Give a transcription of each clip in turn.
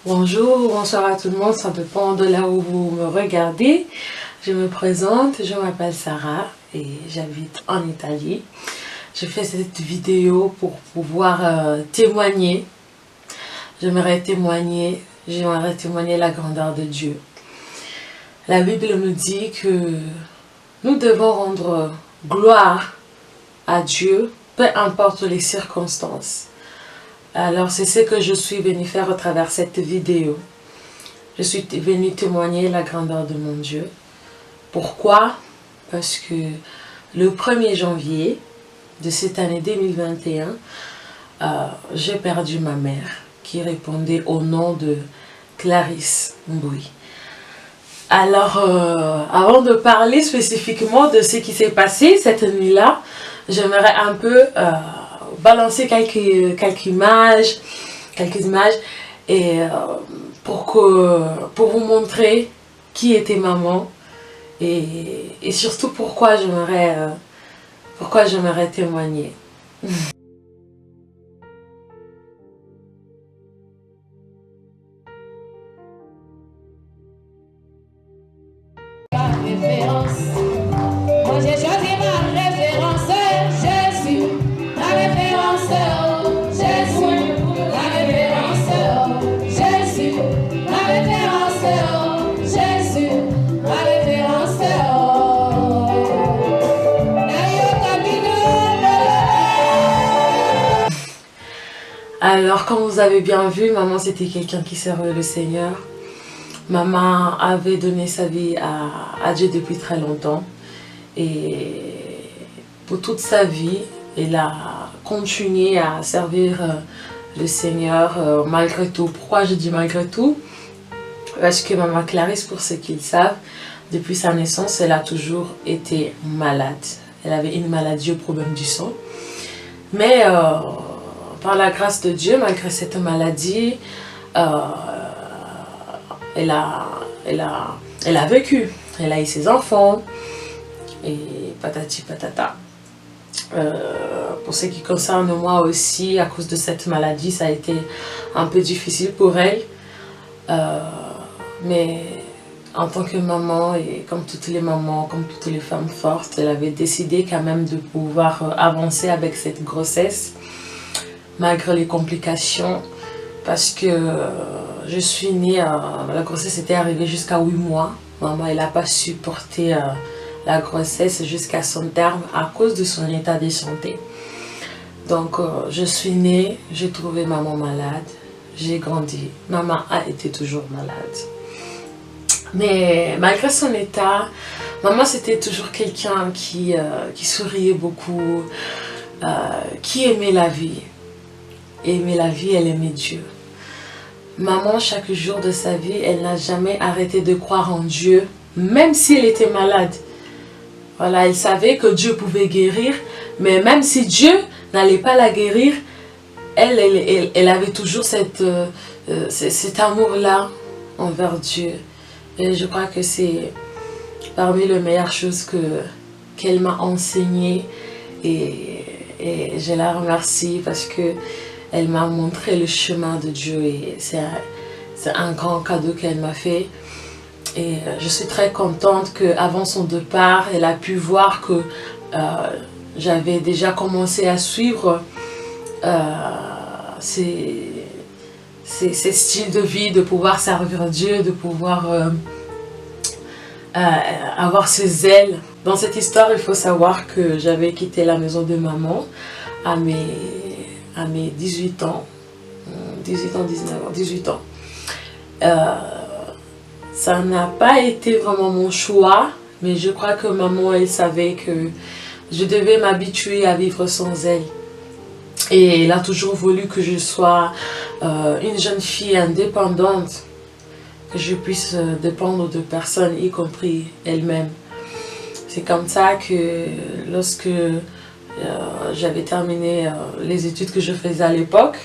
Bonjour, bonsoir à tout le monde, ça dépend de là où vous me regardez. Je me présente, je m'appelle Sarah et j'habite en Italie. Je fais cette vidéo pour pouvoir témoigner. J'aimerais témoigner la grandeur de Dieu. La Bible nous dit que nous devons rendre gloire à Dieu, peu importe les circonstances. Alors c'est ce que je suis venue faire à travers cette vidéo. Je suis venue témoigner la grandeur de mon Dieu. Pourquoi? Parce que le 1er janvier de cette année 2021, j'ai perdu ma mère qui répondait au nom de Clarisse Mboui. Alors, avant de parler spécifiquement de ce qui s'est passé cette nuit-là, j'aimerais un peu balancer quelques images et pour vous montrer qui était maman et surtout pourquoi j'aimerais témoigner. Moi j'ai choisi ma référence, Jésus, la référence, Jésus, la référence, Jésus, la référence, Jésus, la référence. Alors, comme vous avez bien vu, maman c'était quelqu'un qui servait le Seigneur. Maman avait donné sa vie à Dieu depuis très longtemps et pour toute sa vie, elle a continué à servir le Seigneur malgré tout. Pourquoi je dis malgré tout? Parce que maman Clarisse, pour ceux qui le savent, depuis sa naissance, elle a toujours été malade. Elle avait une maladie au problème du sang. Mais par la grâce de Dieu, malgré cette maladie, elle a vécu, elle a eu ses enfants et patati patata. Pour ce qui concerne moi aussi, à cause de cette maladie, ça a été un peu difficile pour elle. Mais en tant que maman, et comme toutes les mamans, comme toutes les femmes fortes, elle avait décidé quand même de pouvoir avancer avec cette grossesse, malgré les complications. Parce que je suis née, la grossesse était arrivée jusqu'à 8 mois. Maman, elle n'a pas supporté la grossesse jusqu'à son terme à cause de son état de santé. Donc, je suis née, j'ai trouvé maman malade, j'ai grandi. Maman a été toujours malade. Mais malgré son état, maman c'était toujours quelqu'un qui souriait beaucoup, qui aimait la vie. Aimer la vie, elle aimait Dieu. Maman, chaque jour de sa vie, elle n'a jamais arrêté de croire en Dieu, même si elle était malade. Voilà, elle savait que Dieu pouvait guérir, mais même si Dieu n'allait pas la guérir, elle avait toujours cet amour-là envers Dieu. Et je crois que c'est parmi les meilleures choses qu'elle m'a enseigné et je la remercie parce que elle m'a montré le chemin de Dieu et c'est un grand cadeau qu'elle m'a fait. Et je suis très contente qu'avant son départ, elle a pu voir que j'avais déjà commencé à suivre ces styles de vie, de pouvoir servir Dieu, de pouvoir avoir ses ailes. Dans cette histoire, il faut savoir que j'avais quitté la maison de maman à mes 18 ans, 18 ans. Ça n'a pas été vraiment mon choix, mais je crois que maman, elle savait que je devais m'habituer à vivre sans elle. Et elle a toujours voulu que je sois une jeune fille indépendante, que je puisse dépendre de personne, y compris elle-même. C'est comme ça que lorsque j'avais terminé les études que je faisais à l'époque,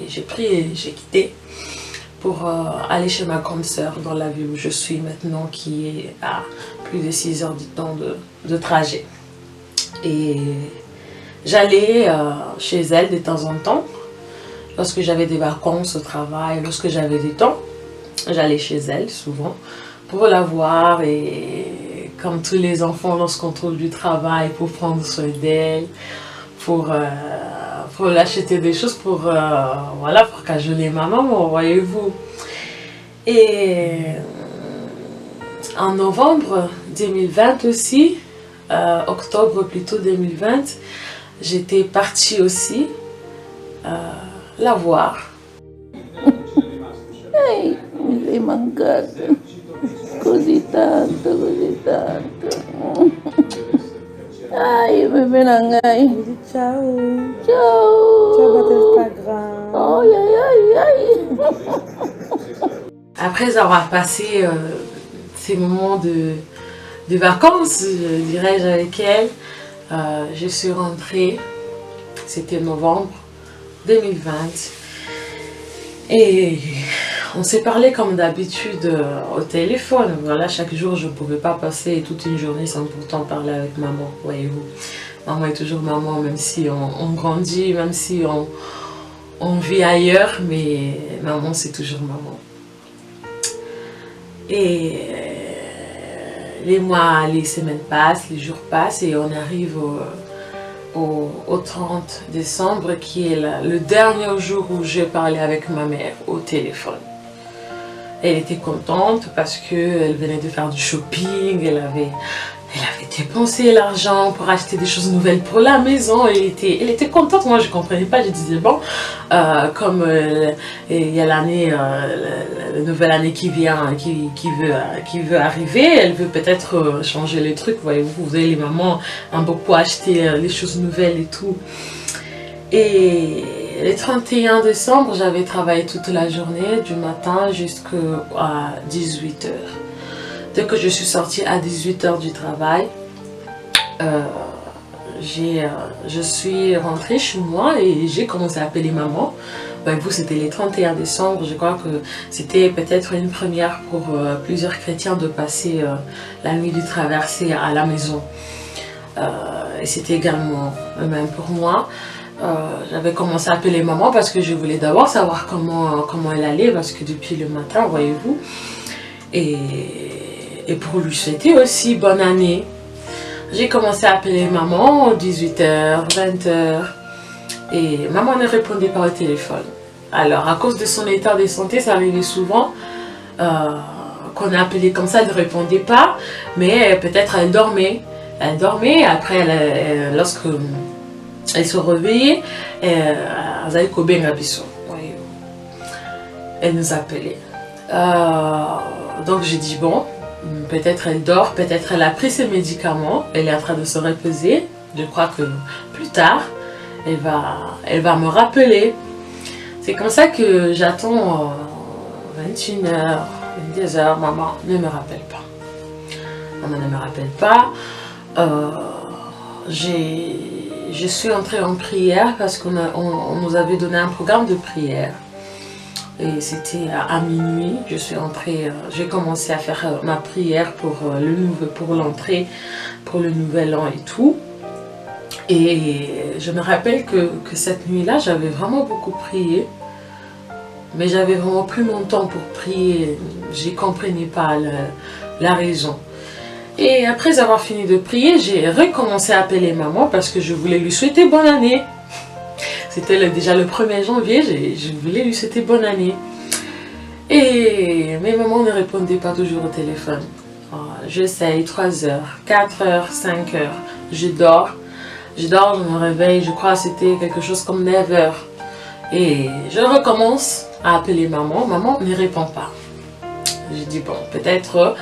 j'ai pris et j'ai quitté pour aller chez ma grande sœur dans la ville où je suis maintenant, qui est à plus de 6 heures du temps de trajet. Et j'allais chez elle de temps en temps Lorsque j'avais des vacances au travail, lorsque j'avais du temps, j'allais chez elle souvent pour la voir et comme tous les enfants, lorsqu'on trouve du travail, pour prendre soin d'elle, pour l'acheter des choses, voilà, pour cajoler ma maman, voyez-vous. Et en novembre 2020 aussi, octobre plutôt 2020, j'étais partie aussi la voir. Hey, mi mancate. Così tanto. Ai, bebê nangai. Ciao. Ciao. Ciao votre Instagram. Ai. Après avoir passé ces moments de vacances, dirais-je, avec elle, je suis rentrée, c'était novembre 2020, et on s'est parlé comme d'habitude au téléphone. Voilà, chaque jour je ne pouvais pas passer toute une journée sans pourtant parler avec maman, voyez-vous. Maman est toujours maman, même si on grandit, même si on vit ailleurs, mais maman c'est toujours maman. Et les mois, les semaines passent, les jours passent et on arrive au 30 décembre qui est le dernier jour où j'ai parlé avec ma mère au téléphone. Elle était contente parce qu'elle venait de faire du shopping, elle avait dépensé l'argent pour acheter des choses nouvelles pour la maison. Elle était contente, moi je ne comprenais pas, je disais bon, comme il y a l'année, la nouvelle année qui vient, qui veut arriver, elle veut peut-être changer les trucs, voyez-vous, vous avez les mamans ont beaucoup acheté les choses nouvelles et tout. Et le 31 décembre, j'avais travaillé toute la journée, du matin jusqu'à 18h. Dès que je suis sortie à 18h du travail, je suis rentrée chez moi et j'ai commencé à appeler maman. Ben, vous, c'était le 31 décembre, je crois que c'était peut-être une première pour plusieurs chrétiens de passer la nuit du traversée à la maison. Et c'était également le même pour moi. J'avais commencé à appeler maman parce que je voulais d'abord savoir comment elle allait, parce que depuis le matin, voyez-vous, et pour lui souhaiter aussi bonne année. J'ai commencé à appeler maman à 18h, 20h, et maman ne répondait pas au téléphone. Alors à cause de son état de santé, ça arrivait souvent qu'on a appelé comme ça, elle ne répondait pas, mais peut-être elle dormait. Elle dormait, après lorsque elle se réveillait, elle nous appelait. Donc j'ai dit bon, peut-être elle dort, peut-être elle a pris ses médicaments, elle est en train de se reposer. Je crois que plus tard, elle va me rappeler. C'est comme ça que j'attends 21h, 22h, maman ne me rappelle pas. Maman ne me rappelle pas. Je suis entrée en prière parce qu'on nous avait donné un programme de prière. Et c'était à minuit, je suis entrée, j'ai commencé à faire ma prière pour l'entrée, pour le nouvel an et tout. Et je me rappelle que cette nuit-là, j'avais vraiment beaucoup prié. Mais j'avais vraiment pris mon temps pour prier, je ne comprenais pas la raison. Et après avoir fini de prier, j'ai recommencé à appeler maman parce que je voulais lui souhaiter bonne année. C'était déjà le 1er janvier, je voulais lui souhaiter bonne année. Et mes mamans ne répondaient pas toujours au téléphone. J'essaye 3h, 4h, 5h, je dors, je me réveille, je crois que c'était quelque chose comme 9h. Et je recommence à appeler maman, maman ne répond pas. Je dis bon, peut-être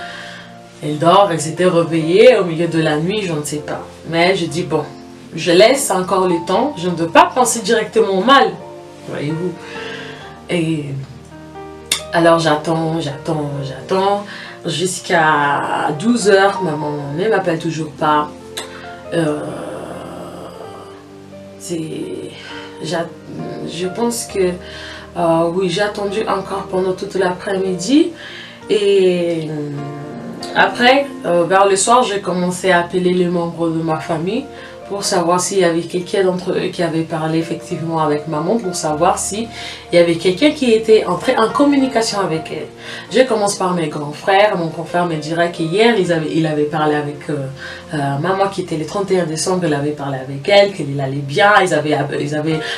elle dort, elle s'était réveillée au milieu de la nuit, je ne sais pas. Mais je dis bon, je laisse encore le temps, je ne veux pas penser directement au mal, voyez-vous. Et alors j'attends, jusqu'à 12h, maman ne m'appelle toujours pas. Je pense que oui, j'ai attendu encore pendant toute l'après-midi. Et après, vers le soir, j'ai commencé à appeler les membres de ma famille pour savoir s'il y avait quelqu'un d'entre eux qui avait parlé effectivement avec maman, pour savoir s'il y avait quelqu'un qui était entré en communication avec elle. Je commence par mes grands frères. Mon grand frère me dira qu'hier, il avait parlé avec maman qui était le 31 décembre, il avait parlé avec elle, qu'elle allait bien, ils avaient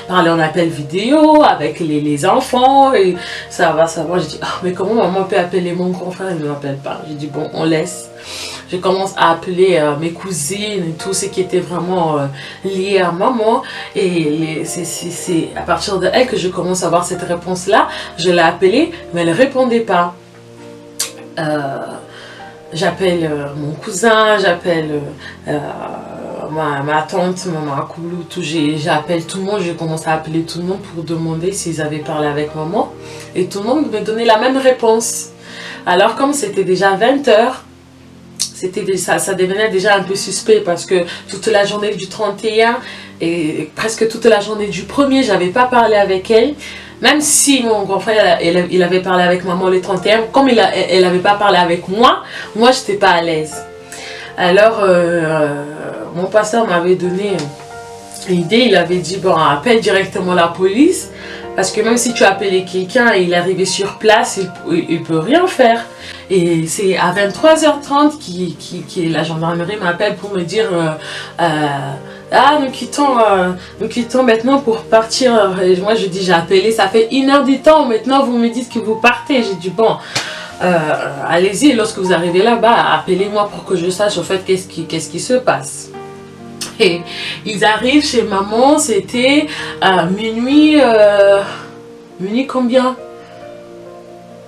parlé en appel vidéo avec les enfants, et ça va. J'ai dit, mais comment maman peut appeler mon grand frère, il ne m'appelle pas. J'ai dit, bon, on laisse. Je commence à appeler mes cousines et tout ce qui était vraiment lié à maman. Et c'est à partir de elle que je commence à avoir cette réponse-là. Je l'ai appelée, mais elle ne répondait pas. J'appelle mon cousin, j'appelle ma tante, maman Akoulou, j'appelle tout le monde, je commence à appeler tout le monde pour demander s'ils avaient parlé avec maman. Et tout le monde me donnait la même réponse. Alors comme c'était déjà 20 h, ça devenait déjà un peu suspect parce que toute la journée du 31 et presque toute la journée du 1er, j'avais pas parlé avec elle. Même si mon grand frère il avait parlé avec maman le 31, comme elle n'avait pas parlé avec moi j'étais pas à l'aise. Alors mon pasteur m'avait donné l'idée, il avait dit bon, appelle directement la police. Parce que même si tu as appelé quelqu'un et il est arrivé sur place, il ne peut rien faire. Et c'est à 23h30 que la gendarmerie m'appelle pour me dire nous quittons maintenant pour partir. Et moi je dis j'ai appelé, ça fait 1 heure du temps, maintenant vous me dites que vous partez. J'ai dit bon, allez-y, lorsque vous arrivez là-bas, appelez-moi pour que je sache au fait qu'est-ce qui se passe. Et ils arrivent chez maman, c'était minuit combien?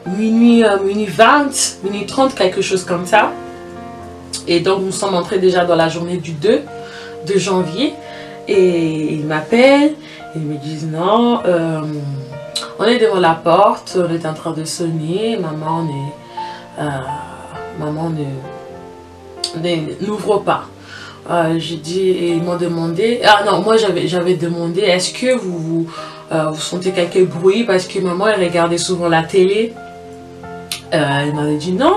Minuit 20, minuit 30, quelque chose comme ça. Et donc nous sommes entrés déjà dans la journée du 2 janvier. Et ils m'appellent, ils me disent non, on est devant la porte, on est en train de sonner, maman n'ouvre pas. J'ai dit, et ils m'ont demandé, moi j'avais demandé, est-ce que vous sentez quelques bruits parce que maman elle regardait souvent la télé. Elle m'avait dit non,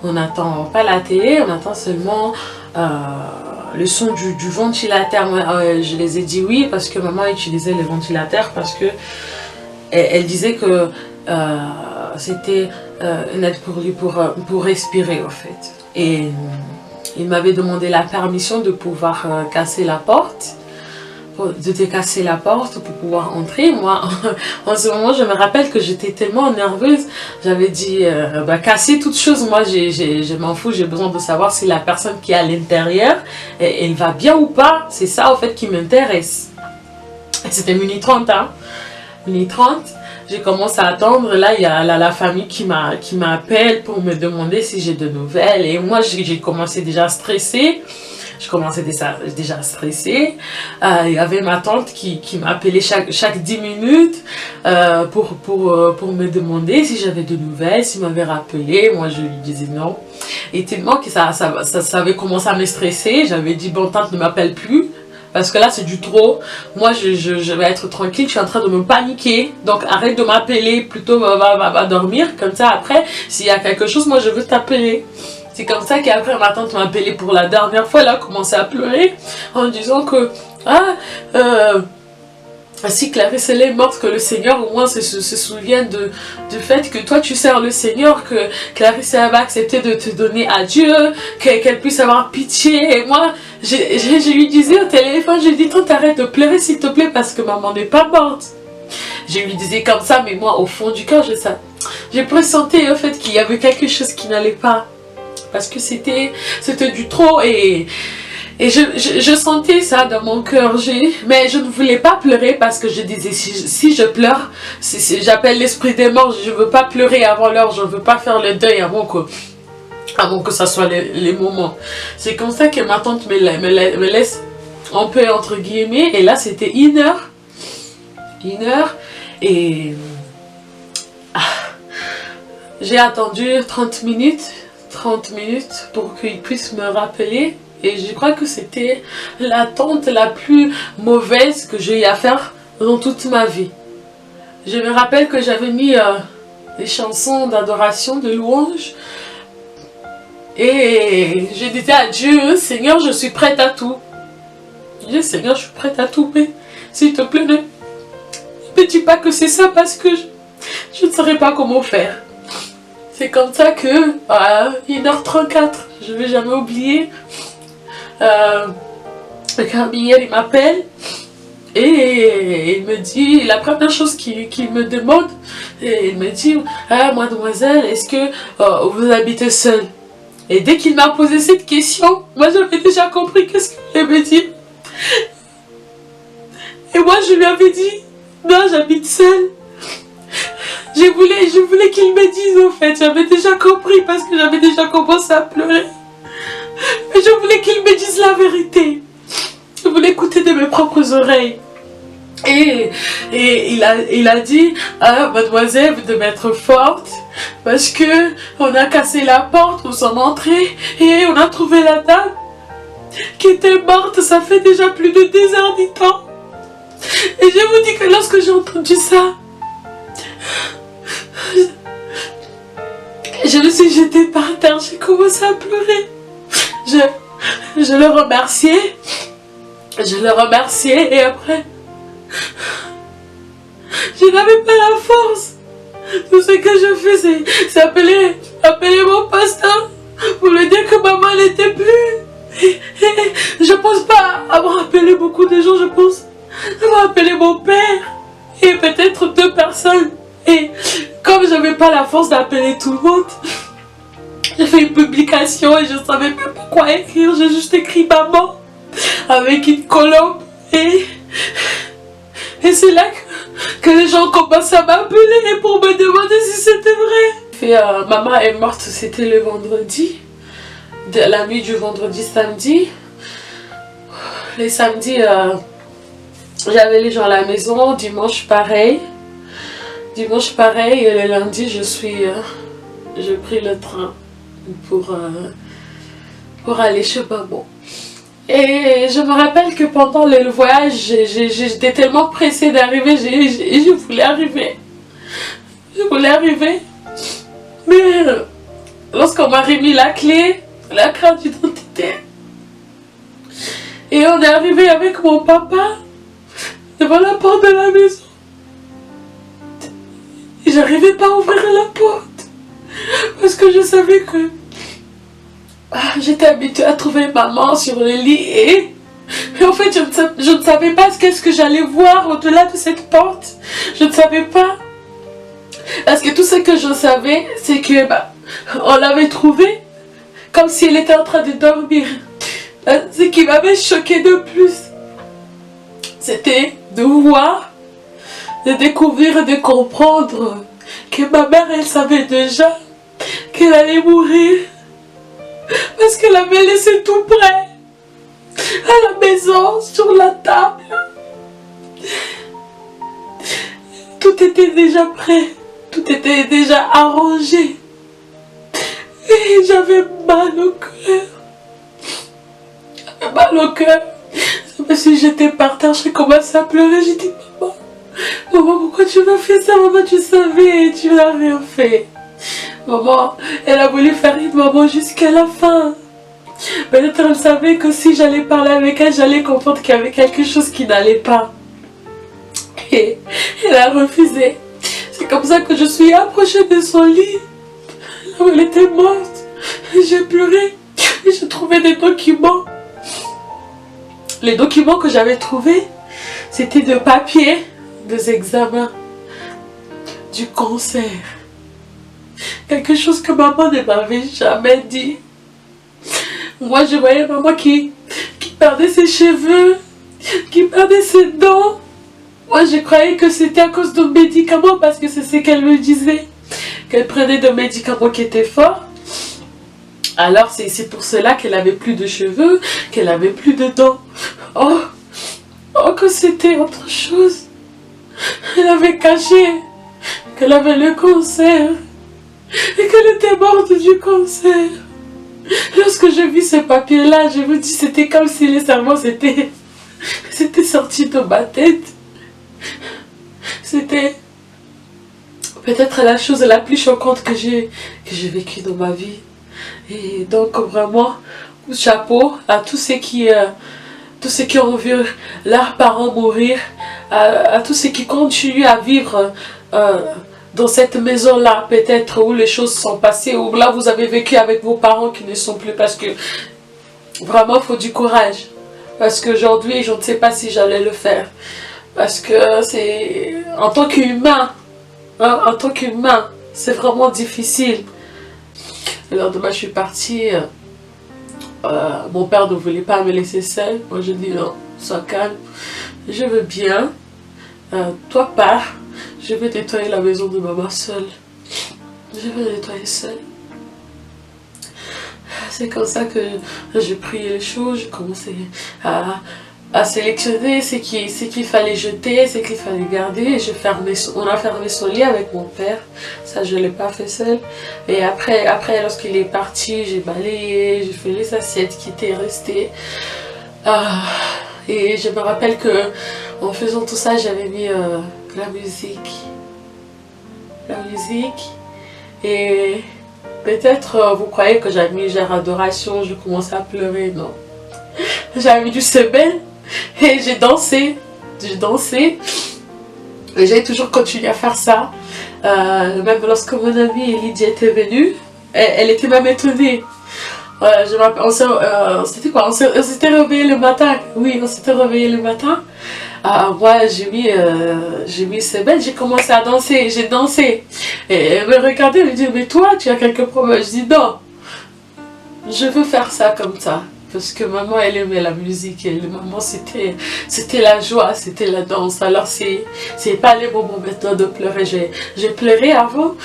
on n'entend pas la télé, on entend seulement le son du ventilateur. Je les ai dit oui parce que maman utilisait le ventilateur parce que elle disait que c'était une aide pour lui pour respirer en fait. Et il m'avait demandé la permission de pouvoir casser la porte, pour pouvoir entrer. Moi, en ce moment, je me rappelle que j'étais tellement nerveuse. J'avais dit, casser toute chose. Moi, je m'en fous. J'ai besoin de savoir si la personne qui est à l'intérieur, elle va bien ou pas. C'est ça, en fait, qui m'intéresse. C'était minuit 30, hein. Minuit 30. J'ai commencé à attendre, là il y a la famille qui m'appelle pour me demander si j'ai de nouvelles. Et moi j'ai commencé déjà à stresser. Il y avait ma tante qui m'appelait chaque 10 minutes pour me demander si j'avais de nouvelles, s'il m'avait rappelé. Moi je lui disais non. Et tellement que ça avait commencé à me stresser, j'avais dit bon, tante ne m'appelle plus. Parce que là c'est du trop, moi je vais être tranquille, je suis en train de me paniquer. Donc arrête de m'appeler, plutôt va dormir. Comme ça après, s'il y a quelque chose, moi je veux t'appeler. C'est comme ça qu'après ma tante m'a appelé pour la dernière fois, elle a commencé à pleurer en disant que si Clarisse elle est morte, que le Seigneur au moins se souvienne du fait que toi tu sers le Seigneur, que Clarisse elle va accepter de te donner à Dieu, qu'elle puisse avoir pitié. Et moi je lui disais au téléphone, je lui dis tante arrête de pleurer s'il te plaît parce que maman n'est pas morte. Je lui disais comme ça, mais moi au fond du cœur j'ai pressenti au fait qu'il y avait quelque chose qui n'allait pas. Parce que c'était du trop et je sentais ça dans mon cœur, mais je ne voulais pas pleurer parce que je disais si je pleure, j'appelle l'esprit des morts, je ne veux pas pleurer avant l'heure, je ne veux pas faire le deuil avant que ça soit les moments. C'est comme ça que ma tante me laisse un peu entre guillemets, et là c'était 1 heure. 1 heure et j'ai attendu 30 minutes pour qu'il puisse me rappeler. Et je crois que c'était l'attente la plus mauvaise que j'ai eu à faire dans toute ma vie. Je me rappelle que j'avais mis des chansons d'adoration, de louange. Et je disais à Dieu, Seigneur, je suis prête à tout. Je dis, Seigneur, je suis prête à tout, mais s'il te plaît, ne me dis pas que c'est ça parce que je ne saurais pas comment faire. C'est comme ça que, à 1h34, je ne vais jamais oublier, le carabinier, il m'appelle et il me dit, la première chose qu'il me demande, et il me dit, ah, mademoiselle, est-ce que vous habitez seule? Et dès qu'il m'a posé cette question, moi j'avais déjà compris qu'est-ce qu'il avait dit. Et moi je lui avais dit, non, j'habite seule. Je voulais qu'il me dise en fait, j'avais déjà compris parce que j'avais déjà commencé à pleurer. Mais je voulais qu'il me dise la vérité. Je voulais écouter de mes propres oreilles. Et il a dit, ah, mademoiselle, vous devez être forte parce que on a cassé la porte, nous sommes entrés et on a trouvé la dame qui était morte, ça fait déjà plus de 10 heures du temps. Et je vous dis que lorsque j'ai entendu ça, je me suis jetée par terre, j'ai commencé à pleurer. Je le remerciais et après, je n'avais pas la force. Tout ce que je fais, c'est appeler mon pasteur pour lui dire que maman n'était plus. Et je pense pas avoir appelé beaucoup de gens, je pense avoir appelé mon père et peut-être 2 personnes. Et comme je n'avais pas la force d'appeler tout le monde, j'ai fait une publication et je ne savais même pas quoi écrire. J'ai juste écrit maman avec une colombe et c'est là que les gens commencent à m'appeler pour me demander si c'était vrai. Maman est morte, c'était le vendredi, la nuit du vendredi samedi. Les samedis, j'avais les gens à la maison, dimanche pareil. Et le lundi, je pris le train pour aller chez maman. Et je me rappelle que pendant le voyage, j'étais tellement pressée d'arriver, je voulais arriver. Mais lorsqu'on m'a remis la clé, la carte d'identité, et on est arrivé avec mon papa devant la porte de la maison. Et j'arrivais pas à ouvrir la porte parce que je savais que j'étais habituée à trouver maman sur le lit et en fait je ne savais pas qu'est-ce que j'allais voir au-delà de cette porte. Je ne savais pas. Parce que tout ce que je savais, c'est que on l'avait trouvée comme si elle était en train de dormir. Ce qui m'avait choqué de plus, c'était de voir, de découvrir et de comprendre que ma mère, elle savait déjà qu'elle allait mourir. Parce qu'elle avait laissé tout prêt à la maison, sur la table. Tout était déjà prêt, tout était déjà arrangé. Et j'avais mal au cœur. J'avais mal au cœur. Je me suis jetée par terre, j'ai commencé à pleurer. J'ai dit, maman, pourquoi tu m'as fait ça? Maman, tu savais et tu n'as rien fait. Maman, elle a voulu faire une maman jusqu'à la fin. Peut-être elle savait que si j'allais parler avec elle, j'allais comprendre qu'il y avait quelque chose qui n'allait pas. Et elle a refusé. C'est comme ça que je suis approchée de son lit. Là où elle était morte. J'ai pleuré. Et j'ai trouvé des documents. Les documents que j'avais trouvés, c'était des papiers, des examens, du cancer. Quelque chose que maman ne m'avait jamais dit. Moi, je voyais maman qui perdait ses cheveux, qui perdait ses dents. Moi, je croyais que c'était à cause de médicaments parce que c'est ce qu'elle me disait. Qu'elle prenait des médicaments qui étaient forts. Alors, c'est pour cela qu'elle avait plus de cheveux, qu'elle avait plus de dents. Oh, que c'était autre chose. Elle avait caché qu'elle avait le cancer et qu'elle était morte du cancer. Lorsque je vis ce papier-là, je me dis c'était comme si les cerveaux s'étaient sortis de ma tête. C'était peut-être la chose la plus choquante que j'ai vécue dans ma vie. Et donc vraiment, chapeau à tous ceux qui tous ceux qui ont vu leurs parents mourir, à tous ceux qui continuent à vivre dans cette maison-là, peut-être où les choses sont passées, où là vous avez vécu avec vos parents qui ne sont plus, parce que vraiment il faut du courage. Parce qu'aujourd'hui, je ne sais pas si j'allais le faire. Parce que c'est en tant qu'humain, hein, en tant qu'humain, c'est vraiment difficile. Le lendemain, je suis partie. Mon père ne voulait pas me laisser seule. Moi, je dis non, sois calme. Je veux bien. Toi, pars. Je vais nettoyer la maison de maman seule. Je vais nettoyer seule. C'est comme ça que j'ai pris les choses. J'ai commencé à sélectionner ce qu'il fallait jeter, ce qu'il fallait garder. On a fermé son lit avec mon père. Ça, je ne l'ai pas fait seule. Et après lorsqu'il est parti, j'ai balayé, j'ai fait les assiettes qui étaient restées. Et je me rappelle que en faisant tout ça, j'avais mis la musique. La musique. Et peut-être vous croyez que j'avais mis genre adoration, je commençais à pleurer. Non. J'avais mis du semaine et j'ai dansé. Et j'ai toujours continué à faire ça. Même lorsque mon amie Lydia était venue, elle était même étonnée. Je m'appelle, c'était quoi? On s'était réveillé le matin. Oui, on s'était réveillé le matin. Moi, j'ai mis semaine, j'ai commencé à danser, j'ai dansé. Et elle me regardait, elle me dit, mais toi, tu as quelques problèmes? Je dis, non, je veux faire ça comme ça. Parce que maman, elle aimait la musique. Et maman, c'était la joie, c'était la danse. Alors, c'est pas les moments maintenant de pleurer. J'ai pleuré avant.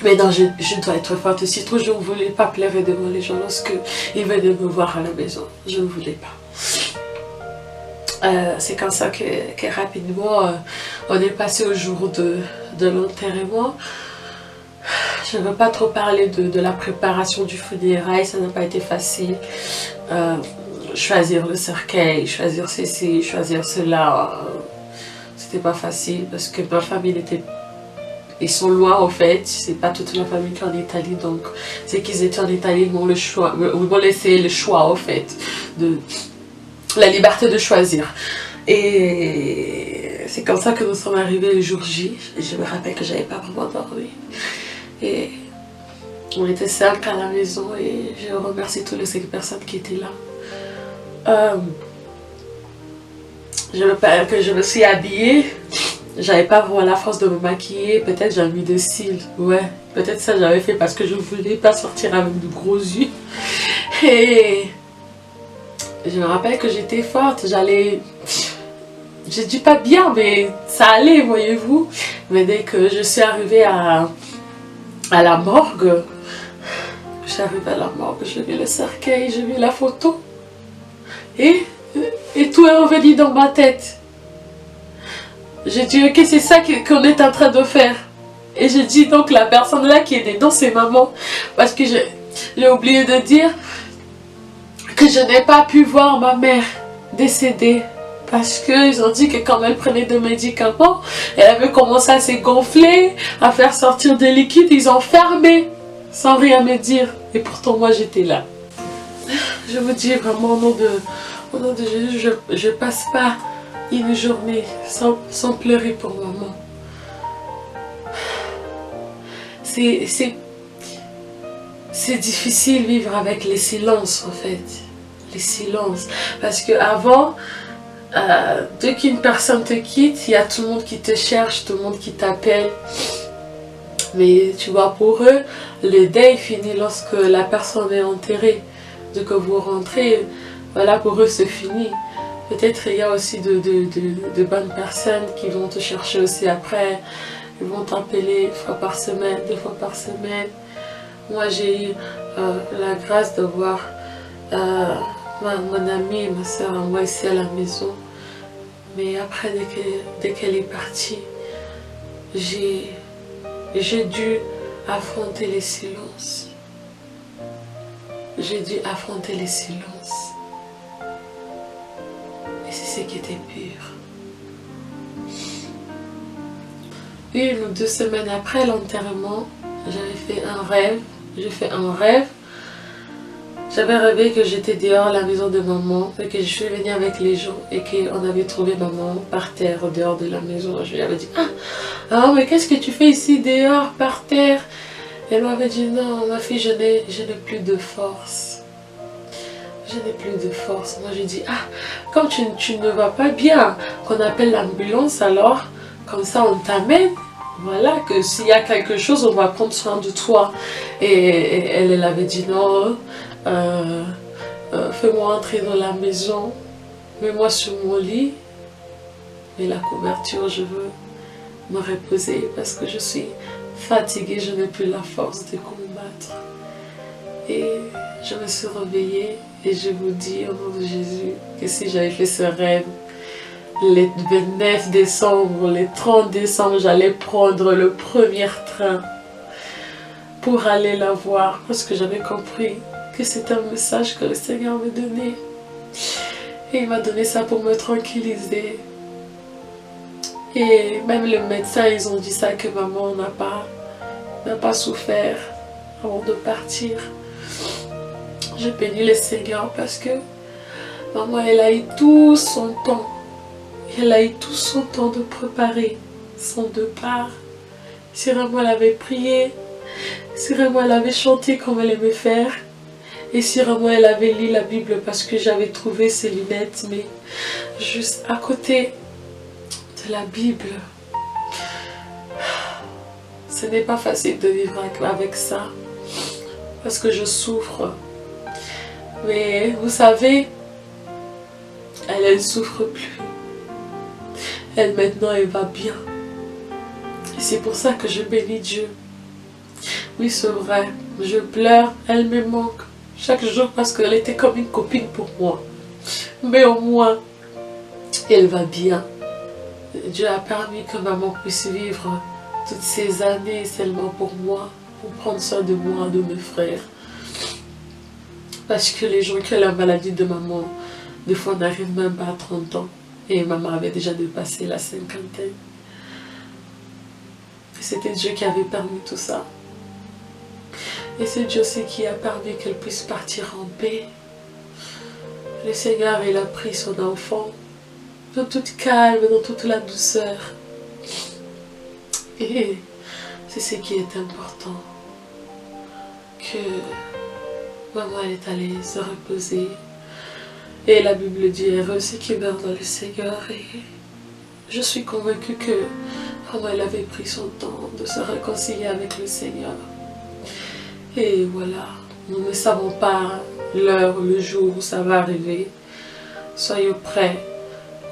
Mais non, je dois être forte. Si trop, je ne voulais pas pleurer devant les gens lorsque ils venaient me voir à la maison. Je ne voulais pas. C'est comme ça que rapidement, on est passé au jour de l'enterrement. Je ne veux pas trop parler de la préparation du funérail, ça n'a pas été facile. Choisir le cercueil, choisir ceci, choisir cela, c'était pas facile parce que ma famille ils sont loin en fait, c'est pas toute ma famille qui est en Italie, donc c'est qu'ils étaient en Italie, ils m'ont laissé le choix en fait, la liberté de choisir. Et c'est comme ça que nous sommes arrivés le jour J. Et je me rappelle que j'avais pas vraiment dormi. Et on était 5 à la maison et je remercie toutes les 5 personnes qui étaient là. Je me rappelle que je me suis habillée. J'avais pas vraiment la force de me maquiller. Peut-être j'avais mis des cils. Ouais, peut-être ça j'avais fait parce que je ne voulais pas sortir avec de gros yeux. Et je me rappelle que j'étais forte. Je dis pas bien, mais ça allait, voyez-vous. Mais dès que je suis arrivée à la morgue, j'ai vu le cercueil, j'ai vu la photo. Et tout est revenu dans ma tête. J'ai dit, ok, c'est ça qu'on est en train de faire. Et j'ai dit donc la personne là qui est dedans, c'est maman. Parce que j'ai oublié de dire que je n'ai pas pu voir ma mère décédée. Parce qu'ils ont dit que quand elle prenait des médicaments, elle avait commencé à se gonfler, à faire sortir des liquides. Ils ont fermé sans rien me dire. Et pourtant moi j'étais là. Je vous dis vraiment au nom de Jésus, je passe pas une journée sans pleurer pour maman. C'est difficile vivre avec les silences en fait. Les silences. Parce que avant, dès qu'une personne te quitte, il y a tout le monde qui te cherche, tout le monde qui t'appelle. Mais tu vois, pour eux, le deuil finit lorsque la personne est enterrée. Dès que vous rentrez, voilà, pour eux c'est fini. Peut-être il y a aussi de bonnes personnes qui vont te chercher aussi après. Ils vont t'appeler 1 fois par semaine, 2 fois par semaine. Moi j'ai eu la grâce de voir mon amie et ma soeur à moi ici à la maison. Mais après, dès qu'elle est partie, j'ai dû affronter les silences. J'ai dû affronter les silences. Et c'est ce qui était pur. 1 ou 2 semaines après l'enterrement, j'avais fait un rêve. J'ai fait un rêve J'avais rêvé que j'étais dehors à la maison de maman et que je suis venue avec les gens et qu'on avait trouvé maman par terre dehors de la maison. Je lui avais dit ah mais qu'est-ce que tu fais ici dehors par terre? Elle m'avait dit non ma fille je n'ai plus de force. Je n'ai plus de force. Moi j'ai dit comme tu ne vas pas bien, qu'on appelle l'ambulance alors, comme ça on t'amène. Voilà, que s'il y a quelque chose, on va prendre soin de toi. Et elle avait dit non, fais-moi entrer dans la maison, mets-moi sur mon lit, mets la couverture, je veux me reposer parce que je suis fatiguée, je n'ai plus la force de combattre. Et je me suis réveillée et je vous dis au nom de Jésus que si j'avais fait ce rêve, les 29 décembre, les 30 décembre, j'allais prendre le premier train pour aller la voir parce que j'avais compris que c'était un message que le Seigneur me donnait. Et il m'a donné ça pour me tranquilliser. Et même les médecins, ils ont dit ça, que maman n'a pas souffert avant de partir. J'ai béni le Seigneur parce que maman, elle a eu tout son temps. Elle a eu tout son temps de préparer son départ. Si vraiment elle avait prié, si vraiment elle avait chanté comme elle aimait faire, et si vraiment elle avait lu la Bible parce que j'avais trouvé ses lunettes, mais juste à côté de la Bible. Ce n'est pas facile de vivre avec ça, parce que je souffre. Mais vous savez, elle ne souffre plus. Elle maintenant, elle va bien. Et c'est pour ça que je bénis Dieu. Oui, c'est vrai, je pleure, elle me manque chaque jour parce qu'elle était comme une copine pour moi. Mais au moins, elle va bien. Dieu a permis que maman puisse vivre toutes ces années seulement pour moi, pour prendre soin de moi, de mes frères. Parce que les gens qui ont la maladie de maman, des fois n'arrivent même pas à 30 ans. Et maman avait déjà dépassé la cinquantaine. Et c'était Dieu qui avait permis tout ça. Et c'est Dieu aussi qui a permis qu'elle puisse partir en paix. Le Seigneur, il a pris son enfant dans toute calme, dans toute la douceur. Et c'est ce qui est important. Que maman, elle est allée se reposer. Et la Bible dit, heureux ceux qui meurent dans le Seigneur. Et je suis convaincue que maman, elle avait pris son temps de se réconcilier avec le Seigneur. Et voilà, nous ne savons pas l'heure, le jour où ça va arriver. Soyez prêts.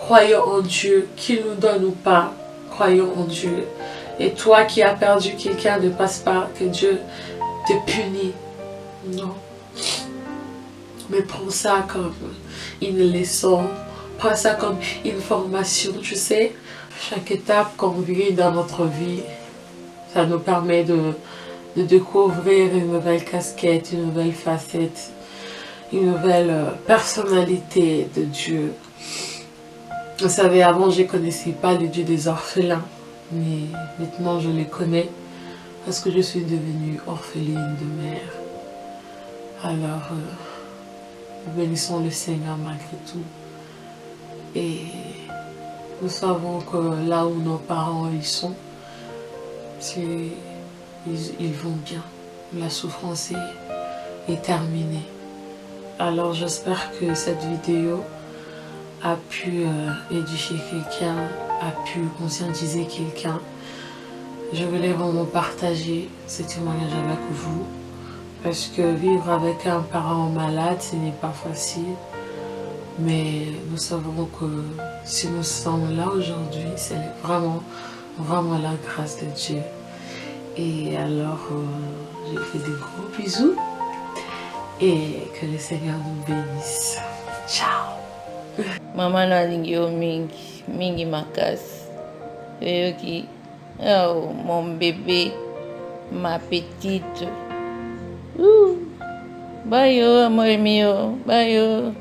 Croyons en Dieu, qu'il nous donne ou pas. Croyons en Dieu. Et toi qui as perdu quelqu'un, ne passe pas que Dieu te punit. Non. Mais prends ça comme une leçon. Prends ça comme une formation, tu sais. Chaque étape qu'on vit dans notre vie, ça nous permet de découvrir une nouvelle casquette, une nouvelle facette, une nouvelle personnalité de Dieu. Vous savez, avant je ne connaissais pas le Dieu des orphelins, mais maintenant je les connais parce que je suis devenue orpheline de mère. Alors, bénissons le Seigneur malgré tout. Et nous savons que là où nos parents ils sont, ils vont bien. La souffrance est terminée. Alors j'espère que cette vidéo a pu édifier quelqu'un, a pu conscientiser quelqu'un. Je voulais vraiment partager ce témoignage avec vous. Parce que vivre avec un parent malade, ce n'est pas facile. Mais nous savons que si nous sommes là aujourd'hui, c'est vraiment, vraiment la grâce de Dieu. Et alors, je fais des gros bisous et que le Seigneur nous bénisse. Ciao! Mama nalingi yo mingi, mingi makasi. Yoyoki, oh mon bébé, ma petite. Bye yo, amor mio, bye yo.